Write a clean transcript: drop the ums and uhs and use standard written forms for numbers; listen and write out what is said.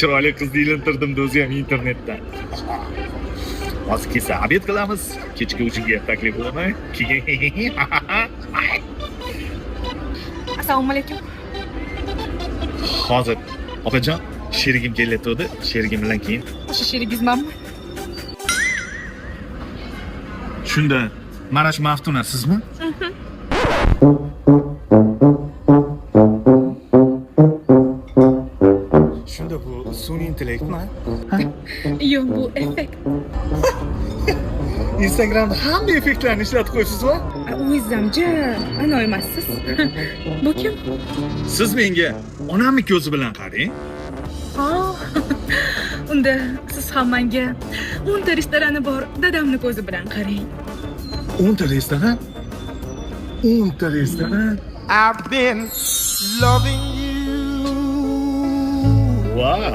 chiroyli qizni ilintirdim o'zi ham internetdan. Hozir kesa obed qilamiz. Kechki uchunga taklif qilaman. Keyin Assalomu alaykum. hozir opajon, sherigim kelayotdi. Sherigim bilan keyin. O'sha sherigingizmanmi? Shunda Marash Maftuna sizmi? Shunda bu sun'iy intellektmi? Yo'q, bu effekt. Instagramda hamma effektlarni ishlatib qo'ysizmi? O'zimcha ana emassiz. Bu kim? Siz menga onamni ko'zi bilan qarang. Unda siz ham menga 10 ta restorani bor dadamni ko'zi bilan qarang. 10 ta restoran? 10 ta restoran? I've been loving you. Wow.